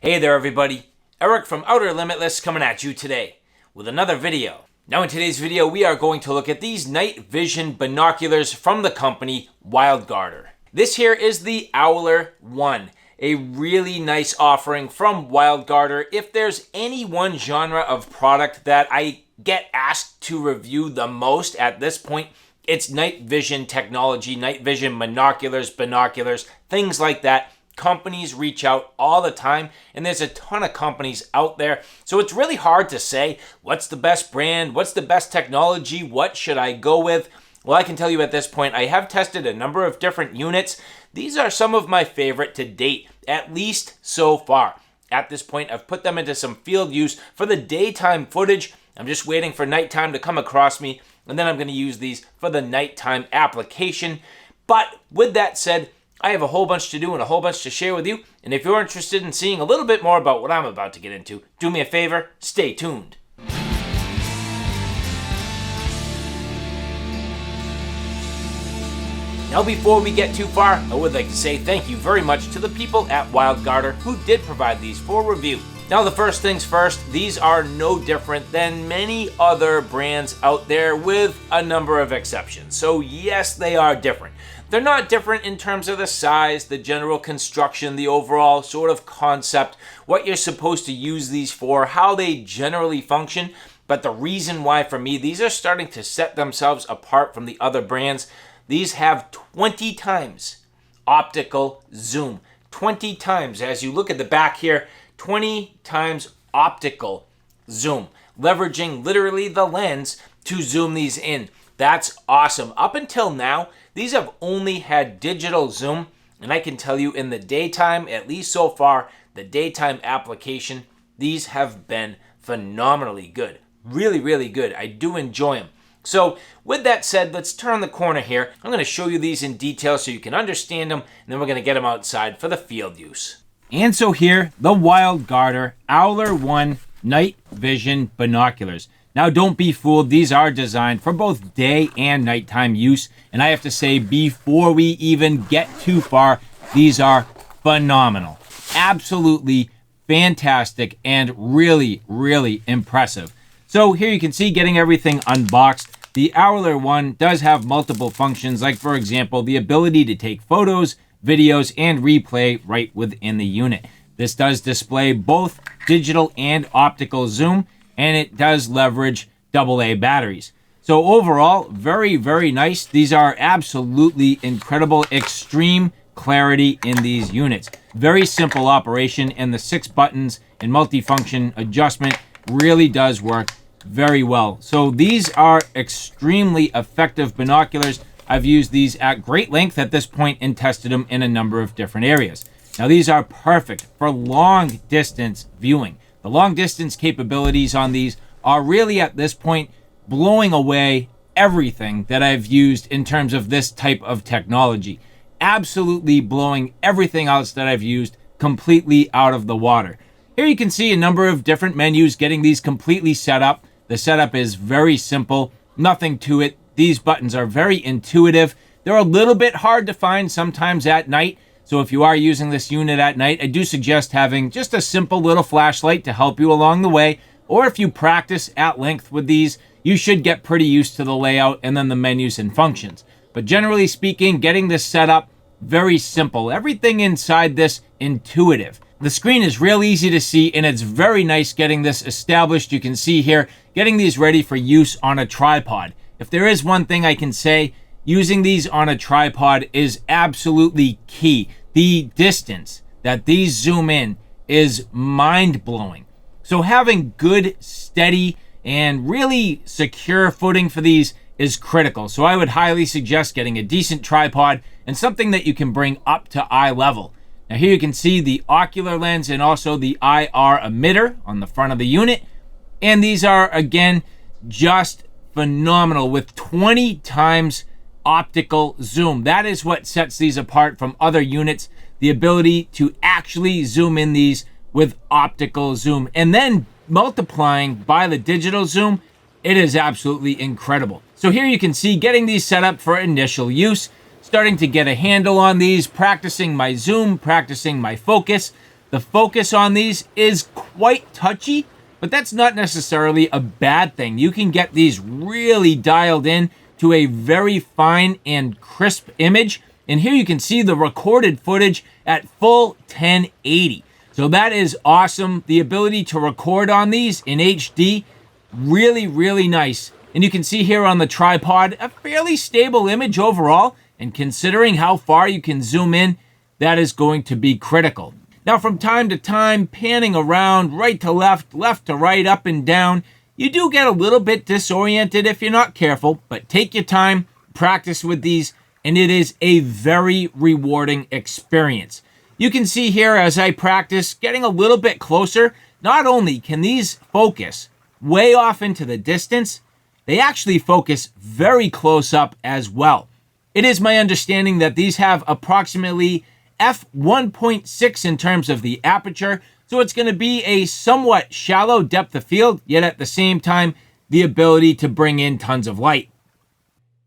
Hey there everybody, Eric from Outer Limitless coming at you today with another video. Now in today's video we are going to look at these night vision binoculars from the company Wildguarder. This here is the Owler 1, a really nice offering from Wildguarder. If there's any one genre of product that I get asked to review the most at this point, it's night vision technology, night vision binoculars, things like that. Companies reach out all the time, and there's a ton of companies out there. So it's really hard to say what's the best brand, what's the best technology, what should I go with? Well, I can tell you at this point, I have tested a number of different units. These are some of my favorite to date, at least so far. At this point, I've put them into some field use for the daytime footage. I'm just waiting for nighttime to come across me, and then I'm going to use these for the nighttime application. But with that said, I have a whole bunch to do and a whole bunch to share with you, and if you're interested in seeing a little bit more about what I'm about to get into, do me a favor, stay tuned. Now before we get too far, I would like to say thank you very much to the people at Wildguarder who did provide these for review. Now the first things first, these are no different than many other brands out there with a number of exceptions. So yes, they are different. They're not different in terms of the size, the general construction, the overall sort of concept, what you're supposed to use these for, how they generally function. But the reason why for me, these are starting to set themselves apart from the other brands. These have 20 times optical zoom. 20 times, as you look at the back here, 20 times optical zoom, leveraging literally the lens to zoom these in. That's awesome. Up until now, these have only had digital zoom, and I can tell you in the daytime, at least so far, the daytime application, these have been phenomenally good. Really, really good. I do enjoy them. So with that said, let's turn the corner here. I'm going to show you these in detail so you can understand them, and then we're going to get them outside for the field use. And so here, the Wildguarder Owler 1 Night Vision Binoculars. Now don't be fooled, these are designed for both day and nighttime use. And I have to say, before we even get too far, these are phenomenal. Absolutely fantastic and really, really impressive. So here you can see getting everything unboxed. The Owler 1 does have multiple functions, like for example, the ability to take photos, videos, and replay right within the unit. This does display both digital and optical zoom, and it does leverage AA batteries. So overall, very, very nice. These are absolutely incredible, extreme clarity in these units. Very simple operation, and the 6 buttons and multifunction adjustment really does work very well. So these are extremely effective binoculars. I've used these at great length at this point and tested them in a number of different areas. Now these are perfect for long distance viewing. The long distance capabilities on these are really at this point blowing away everything that I've used in terms of this type of technology. Absolutely blowing everything else that I've used completely out of the water. Here you can see a number of different menus getting these completely set up. The setup is very simple, nothing to it. These buttons are very intuitive. They're a little bit hard to find sometimes at night. So if you are using this unit at night, I do suggest having just a simple little flashlight to help you along the way. Or if you practice at length with these, you should get pretty used to the layout and then the menus and functions. But generally speaking, getting this set up, very simple. Everything inside this intuitive. The screen is real easy to see, and it's very nice getting this established. You can see here, getting these ready for use on a tripod. If there is one thing I can say, using these on a tripod is absolutely key. The distance that these zoom in is mind-blowing. So having good, steady, and really secure footing for these is critical. So I would highly suggest getting a decent tripod and something that you can bring up to eye level. Now here you can see the ocular lens and also the IR emitter on the front of the unit. And these are, again, just phenomenal with 20 times optical zoom. That is what sets these apart from other units. The ability to actually zoom in these with optical zoom and then multiplying by the digital zoom. It is absolutely incredible. So here you can see getting these set up for initial use, starting to get a handle on these, practicing my zoom, practicing my focus. The focus on these is quite touchy, but that's not necessarily a bad thing. You can get these really dialed in to a very fine and crisp image. And here you can see the recorded footage at full 1080. So that is awesome. The ability to record on these in HD, really, really nice. And you can see here on the tripod, a fairly stable image overall. And considering how far you can zoom in, that is going to be critical. Now, from time to time, panning around right to left, left to right, up and down, you do get a little bit disoriented if you're not careful, but take your time, practice with these, and it is a very rewarding experience. You can see here as I practice, getting a little bit closer, not only can these focus way off into the distance, they actually focus very close up as well. It is my understanding that these have approximately f1.6 in terms of the aperture, so it's going to be a somewhat shallow depth of field, yet at the same time, the ability to bring in tons of light.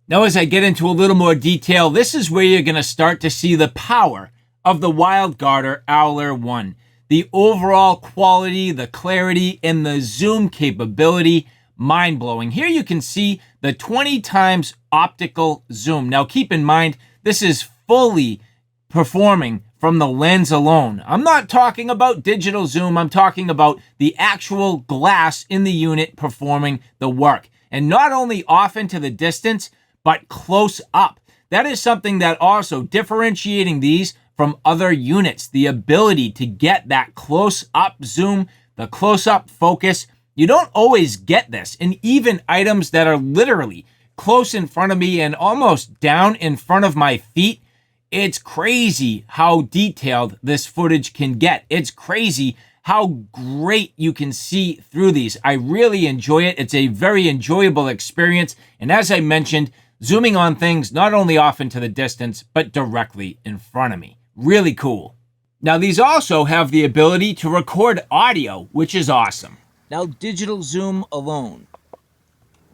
Now, as I get into a little more detail, this is where you're going to start to see the power of the Wildguarder Owler 1. The overall quality, the clarity, and the zoom capability, mind-blowing. Here you can see the 20 times optical zoom. Now, keep in mind, this is fully performing from the lens alone. I'm not talking about digital zoom. I'm talking about the actual glass in the unit performing the work. And not only off into the distance, but close up. That is something that also differentiating these from other units. The ability to get that close up zoom, the close up focus. You don't always get this. And even items that are literally close in front of me and almost down in front of my feet, it's crazy how detailed this footage can get. It's crazy how great you can see through these. I really enjoy it. It's a very enjoyable experience. And as I mentioned, zooming on things not only off into the distance, but directly in front of me. Really cool. Now, these also have the ability to record audio, which is awesome. Now, digital zoom alone.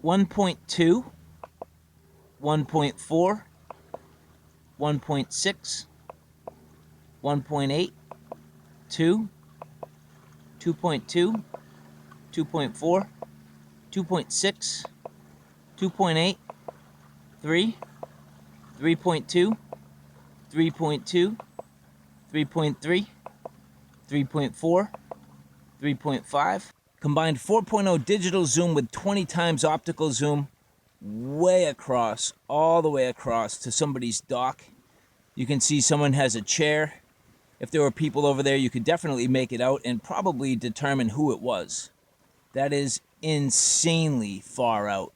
1.2, 1.4, 1.6, 1.8, 2, 2.2, 2.4, 2.6, 2.8, 3, 3.2, 3.2, 3.3, 3.4, 3.5. Combined 4.0 digital zoom with 20 times optical zoom way across, all the way across to somebody's dock. You can see someone has a chair. If there were people over there, you could definitely make it out and probably determine who it was. That is insanely far out.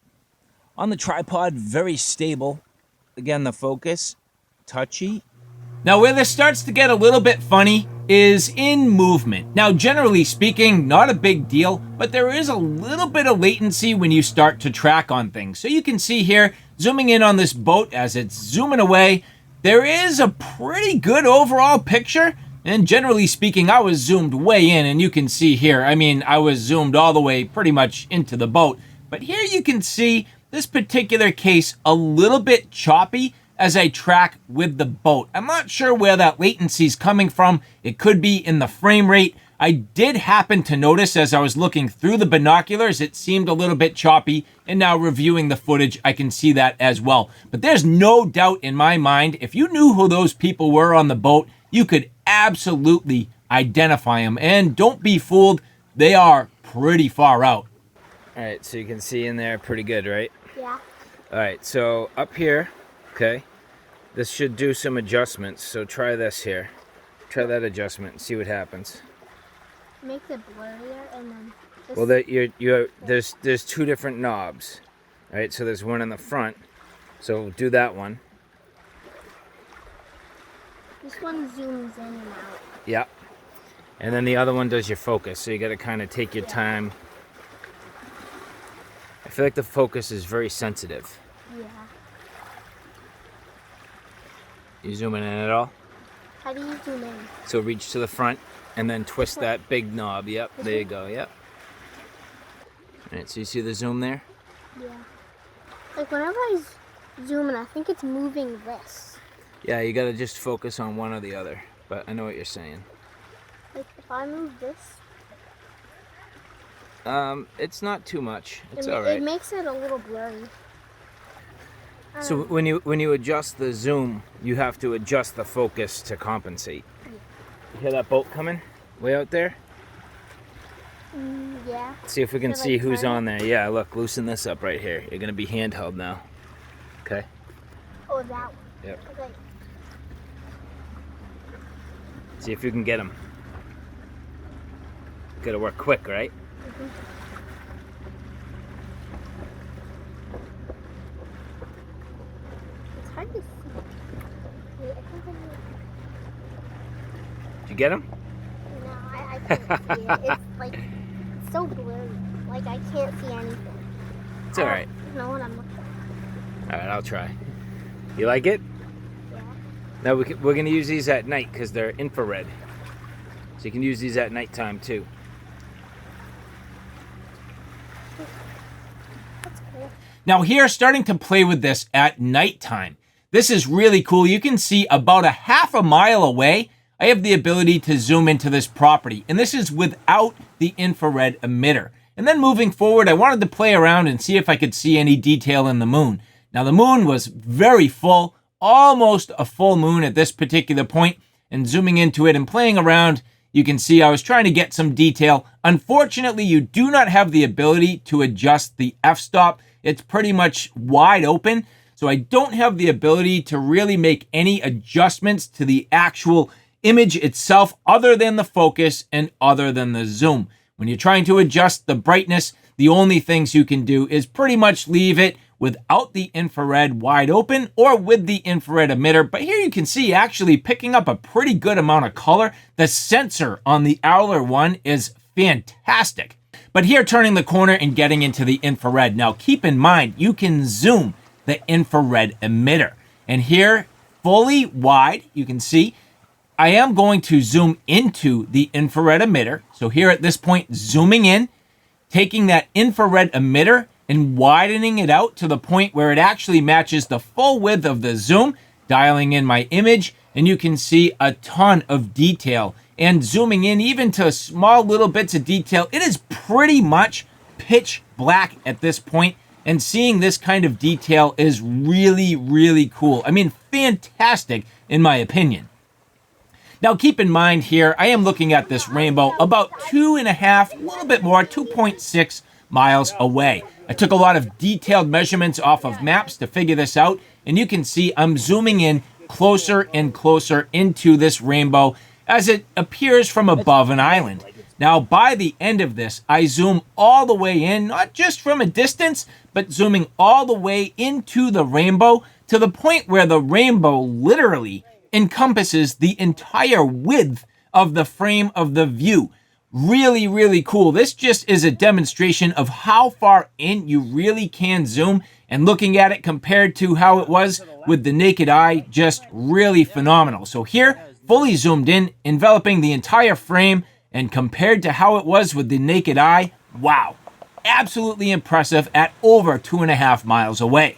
On the tripod, very stable. Again, the focus, touchy. Now, where this starts to get a little bit funny is in movement. Now, generally speaking, not a big deal, but there is a little bit of latency when you start to track on things. So you can see here, zooming in on this boat as it's zooming away, there is a pretty good overall picture. And generally speaking, I was zoomed way in, and you can see here, I mean, I was zoomed all the way pretty much into the boat. But here you can see this particular case a little bit choppy as I track with the boat. I'm not sure where that latency is coming from. It could be in the frame rate. I did happen to notice as I was looking through the binoculars, it seemed a little bit choppy, and now reviewing the footage, I can see that as well. But there's no doubt in my mind, if you knew who those people were on the boat, you could absolutely identify them. And don't be fooled, they are pretty far out. All right, so you can see in there pretty good, right? Yeah. All right, so up here, okay, this should do some adjustments. So try this here. Try that adjustment and see what happens. Makes it blurrier and then. Well, there's two different knobs, right? So there's one in the front. So do that one. This one zooms in and out. Yeah. And then the other one does your focus. So you got to kind of take your time. I feel like the focus is very sensitive. Yeah. You zooming in at all? How do you zoom in? So reach to the front and then twist that big knob. Yep, there you go. Yep. All right, so you see the zoom there? Yeah. Like whenever I zoom in, I think it's moving this. Yeah, you got to just focus on one or the other. But I know what you're saying. Like if I move this, it's not too much. It's it, all right. it makes it a little blurry. So when you adjust the zoom, you have to adjust the focus to compensate. You hear that boat coming way out there? Yeah. See if we can So, see like, who's turn it? on there. Yeah, look, loosen this up right here. You're gonna be handheld now. Okay. Oh, that one. Yep. Okay. See if you can get him. Gotta work quick, right? Mhm. It's hard to see. Wait, I think I need... Did you get him? No, I can't see it. It's like, it's so blurry. Like I can't see anything. It's all right. I don't know what I'm looking at. All right, I'll try. You like it? Yeah. Now we're gonna use these at night because they're infrared. So you can use these at nighttime too. That's cool. Now here, starting to play with this at nighttime. This is really cool. You can see about a half a mile away. I have the ability to zoom into this property, and this is without the infrared emitter. And then moving forward, I wanted to play around and see if I could see any detail in the moon. Now the moon was very full, almost a full moon at this particular point, and zooming into it and playing around, you can see I was trying to get some detail. Unfortunately, you do not have the ability to adjust the f-stop. It's pretty much wide open, so I don't have the ability to really make any adjustments to the actual image itself other than the focus and other than the zoom. When you're trying to adjust the brightness, the only things you can do is pretty much leave it without the infrared wide open or with the infrared emitter. But here you can see actually picking up a pretty good amount of color. The sensor on the Owler one is fantastic. But here, turning the corner and getting into the infrared. Now keep in mind, you can zoom the infrared emitter. And here, fully wide, you can see I am going to zoom into the infrared emitter. So here at this point, zooming in, taking that infrared emitter and widening it out to the point where it actually matches the full width of the zoom, dialing in my image, and you can see a ton of detail. And zooming in even to small little bits of detail, it is pretty much pitch black at this point, and seeing this kind of detail is really, really cool. I mean, fantastic in my opinion. Now keep in mind here, I am looking at this rainbow about 2.5, a little bit more, 2.6 miles away. I took a lot of detailed measurements off of maps to figure this out, and you can see I'm zooming in closer and closer into this rainbow as it appears from above an island. Now by the end of this, I zoom all the way in, not just from a distance, but zooming all the way into the rainbow to the point where the rainbow literally encompasses the entire width of the frame of the view. Really, really cool. This just is a demonstration of how far in you really can zoom, and looking at it compared to how it was with the naked eye, just really phenomenal. So here, fully zoomed in, enveloping the entire frame, and compared to how it was with the naked eye, wow, absolutely impressive at over 2.5 miles away.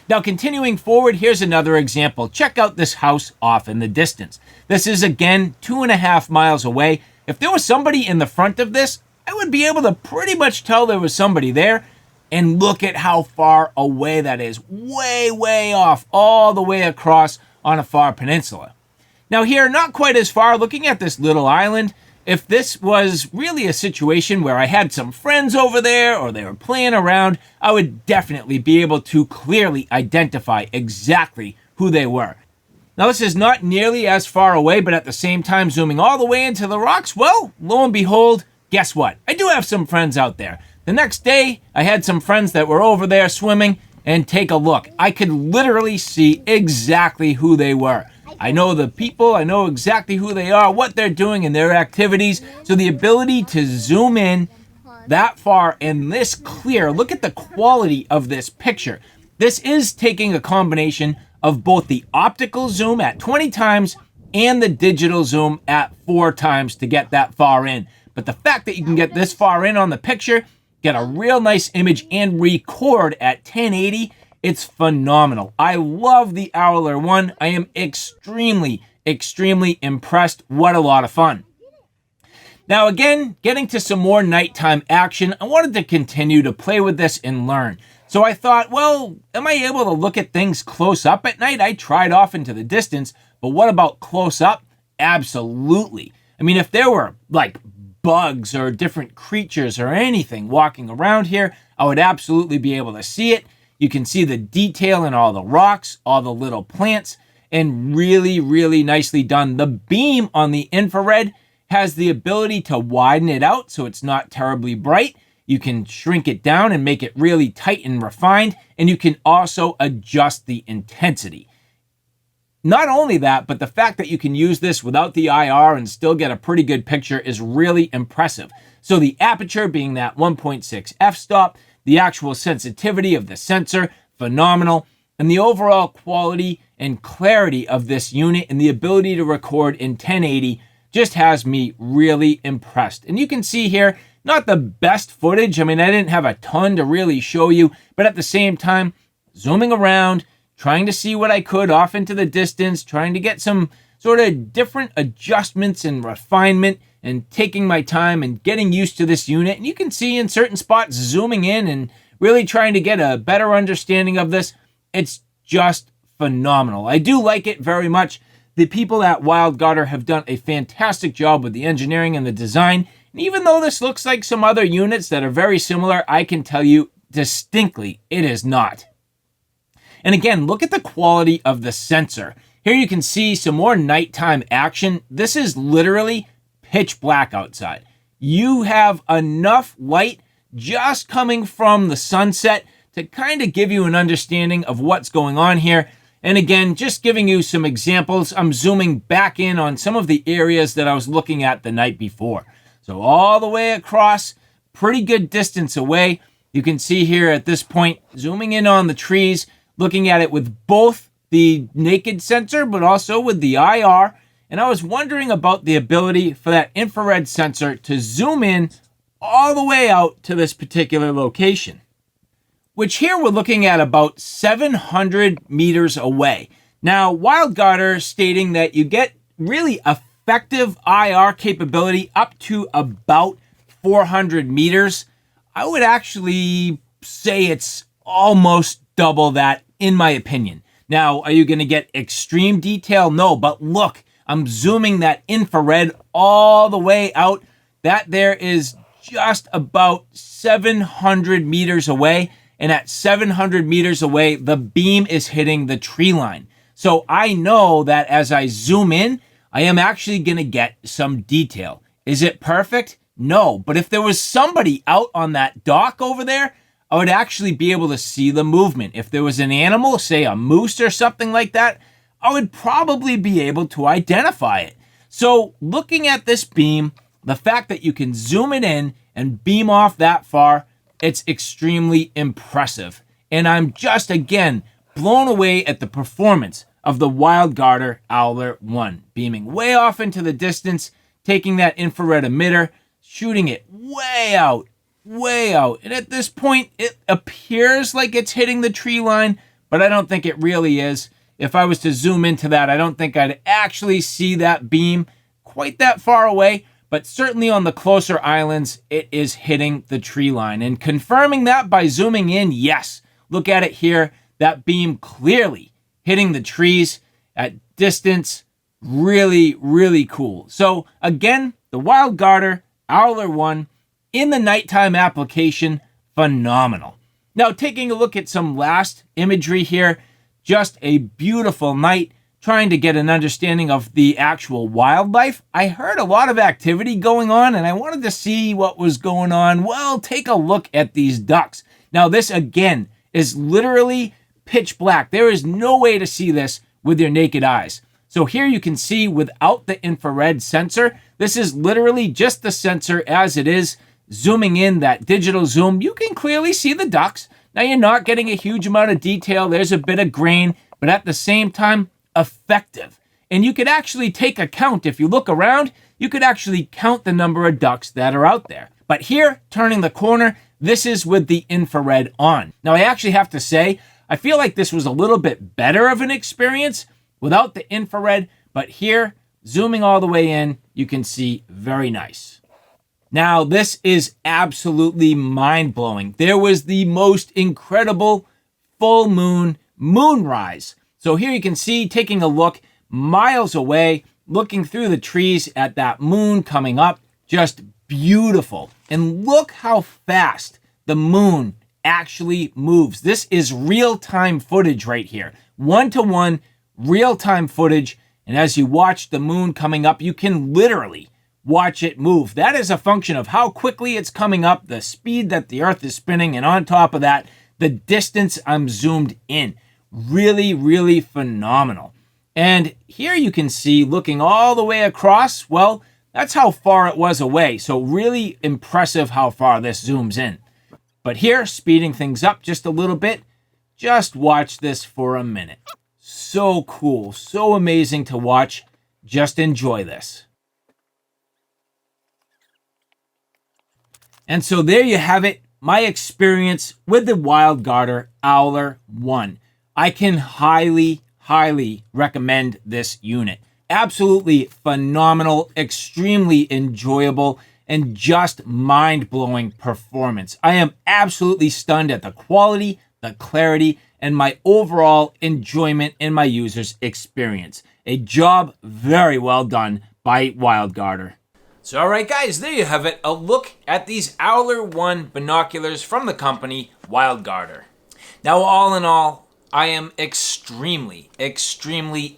Now continuing forward, here's another example. Check out this house off in the distance. This is again 2.5 miles away. If there was somebody in the front of this, I would be able to pretty much tell there was somebody there. And look at how far away that is. Way, way off, all the way across on a far peninsula. Now here, not quite as far, looking at this little island. If this was really a situation where I had some friends over there or they were playing around, I would definitely be able to clearly identify exactly who they were. Now this is not nearly as far away, but at the same time zooming all the way into the rocks, well, lo and behold, guess what? I do have some friends out there. The next day, I had some friends that were over there swimming, and take a look. I could literally see exactly who they were. I know the people, I know exactly who they are, what they're doing and their activities. So the ability to zoom in that far and this clear, look at the quality of this picture. This is taking a combination of both the optical zoom at 20 times and the digital zoom at 4 times to get that far in. But the fact that you can get this far in on the picture, get a real nice image and record at 1080, it's phenomenal. I love the Owler one. I am extremely, extremely impressed. What a lot of fun. Now again, getting to some more nighttime action, I wanted to continue to play with this and learn. So I thought, well, am I able to look at things close up at night? I tried off into the distance, but what about close up? Absolutely. I mean, if there were like bugs or different creatures or anything walking around here, I would absolutely be able to see it. You can see the detail in all the rocks, all the little plants, and really, really nicely done. The beam on the infrared has the ability to widen it out so it's not terribly bright. You can shrink it down and make it really tight and refined, and you can also adjust the intensity. Not only that, but the fact that you can use this without the IR and still get a pretty good picture is really impressive. So the aperture being that 1.6 f-stop, the actual sensitivity of the sensor, phenomenal, and the overall quality and clarity of this unit and the ability to record in 1080 just has me really impressed. And you can see here, not the best footage. I mean, I didn't have a ton to really show you, but at the same time, zooming around, trying to see what I could off into the distance, trying to get some sort of different adjustments and refinement and taking my time and getting used to this unit. And you can see in certain spots zooming in and really trying to get a better understanding of this. It's just phenomenal. I do like it very much. The people at Wildguarder have done a fantastic job with the engineering and the design. And even though this looks like some other units that are very similar, I can tell you distinctly it is not. And again, look at the quality of the sensor. Here you can see some more nighttime action. This is literally pitch black outside. You have enough light just coming from the sunset to kind of give you an understanding of what's going on here. And again, just giving you some examples, I'm zooming back in on some of the areas that I was looking at the night before. So all the way across, pretty good distance away. You can see here at this point, zooming in on the trees, looking at it with both the naked sensor, but also with the IR. And I was wondering about the ability for that infrared sensor to zoom in all the way out to this particular location, which here we're looking at about 700 meters away. Now, Wildguarder stating that you get really effective IR capability up to about 400 meters. I would actually say it's almost double that, in my opinion. Now, are you going to get extreme detail? No, but look, I'm zooming that infrared all the way out. That there is just about 700 meters away. And at 700 meters away, the beam is hitting the tree line. So I know that as I zoom in, I am actually going to get some detail. Is it perfect? No. But if there was somebody out on that dock over there, I would actually be able to see the movement. If there was an animal, say a moose or something like that, I would probably be able to identify it. So looking at this beam, the fact that you can zoom it in and beam off that far, it's extremely impressive. And I'm just, again, blown away at the performance of the Wildguarder Owler 1. Beaming way off into the distance, taking that infrared emitter, shooting it way out. And at this point, it appears like it's hitting the tree line, but I don't think it really is. If I was to zoom into that, I don't think I'd actually see that beam quite that far away. But certainly on the closer islands, it is hitting the tree line. And confirming that by zooming in, yes. Look at it here. That beam clearly hitting the trees at distance. Really, really cool. So again, the Wildguarder Owler 1 in the nighttime application, phenomenal. Now taking a look at some last imagery here. Just a beautiful night. Trying to get an understanding of the actual wildlife. I heard a lot of activity going on and I wanted to see what was going on. Well, take a look at these ducks. Now this again is literally pitch black. There is no way to see this with your naked eyes. So here you can see without the infrared sensor, this is literally just the sensor as it is. Zooming in that digital zoom, you can clearly see the ducks. Now you're not getting a huge amount of detail. There's a bit of grain, but at the same time, effective. And you could actually take a count. If you look around, you could actually count the number of ducks that are out there. But here, turning the corner, this is with the infrared on. Now, I actually have to say, I feel like this was a little bit better of an experience without the infrared, But here, zooming all the way in, you can see very nice. Now, this is absolutely mind-blowing. There was the most incredible full moon moonrise. So here you can see, taking a look miles away, looking through the trees at that moon coming up, just beautiful. And look how fast the moon actually moves. This is real-time footage right here. One-to-one real-time footage. And as you watch the moon coming up, you can literally watch it move. That is a function of how quickly it's coming up, the speed that the Earth is spinning, and on top of that, the distance I'm zoomed in. Really, really phenomenal. And here you can see, looking all the way across, well, that's how far it was away. So really impressive how far this zooms in. But here, speeding things up just a little bit, just watch this for a minute. So cool, so amazing to watch. Just enjoy this. And so there you have it, my experience with the Wildguarder Owler 1. I can highly recommend this unit. Absolutely phenomenal, extremely enjoyable, and just mind-blowing performance. I am absolutely stunned at the quality, the clarity, and my overall enjoyment in my user's experience. A job very well done by Wildguarder. So alright guys, there you have it, a look at these Owler 1 binoculars from the company Wildguarder. Now all in all, I am extremely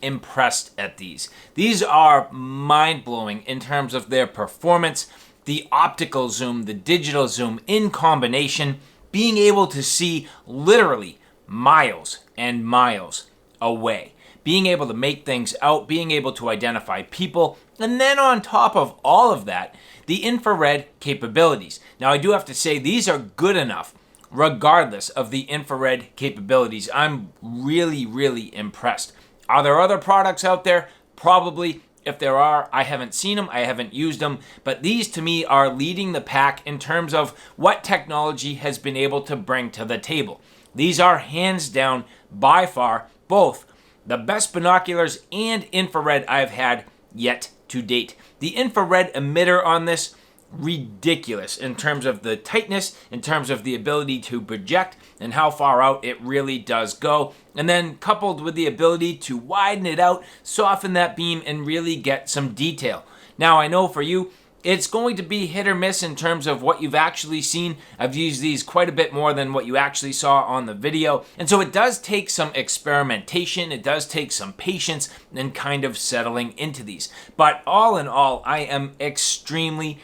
impressed at these. These are mind-blowing in terms of their performance, the optical zoom, the digital zoom in combination, being able to see literally miles and miles away, being able to make things out, being able to identify people, and then on top of all of that, the infrared capabilities. Now I do have to say these are good enough regardless of the infrared capabilities. I'm really impressed. Are there other products out there? Probably. If there are, I haven't seen them, I haven't used them, but these to me are leading the pack in terms of what technology has been able to bring to the table. These are hands down, by far, both the best binoculars and infrared I've had yet to date. The infrared emitter on this, ridiculous in terms of the tightness, in terms of the ability to project, and how far out it really does go. And then coupled with the ability to widen it out, soften that beam, and really get some detail. Now I know for you, it's going to be hit or miss in terms of what you've actually seen. I've used these quite a bit more than what you actually saw on the video. And so it does take some experimentation. It does take some patience and kind of settling into these. But all in all, I am extremely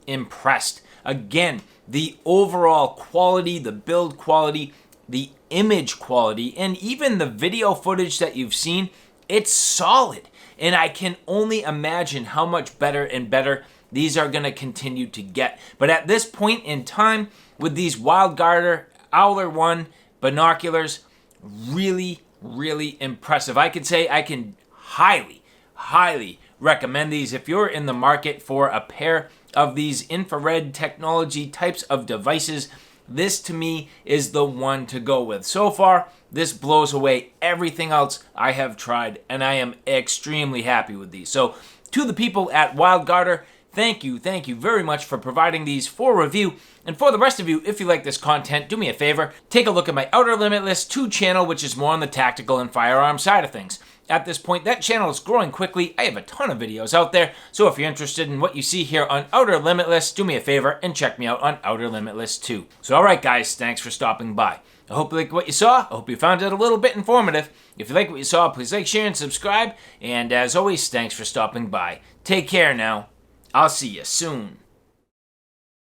impressed. Again, the overall quality, the build quality, the image quality, and even the video footage that you've seen, it's solid. And I can only imagine how much better and better these are going to continue to get. But at this point in time, with these Wildguarder Owler 1 binoculars, really impressive. I could say I can highly recommend these if you're in the market for a pair of these infrared technology types of devices. This to me is the one to go with. So far, this blows away everything else I have tried, and I am extremely happy with these. So to the people at Wildguarder, thank you very much for providing these for review. And for the rest of you, if you like this content, do me a favor, take a look at my Outer Limitless 2 channel, which is more on the tactical and firearm side of things. At this point, that channel is growing quickly. I have a ton of videos out there, so if you're interested in what you see here on Outer Limitless, do me a favor and check me out on Outer Limitless 2. So alright guys, thanks for stopping by. I hope you like what you saw. I hope you found it a little bit informative. If you like what you saw, please like, share, and subscribe. And as always, thanks for stopping by. Take care now. I'll see you soon.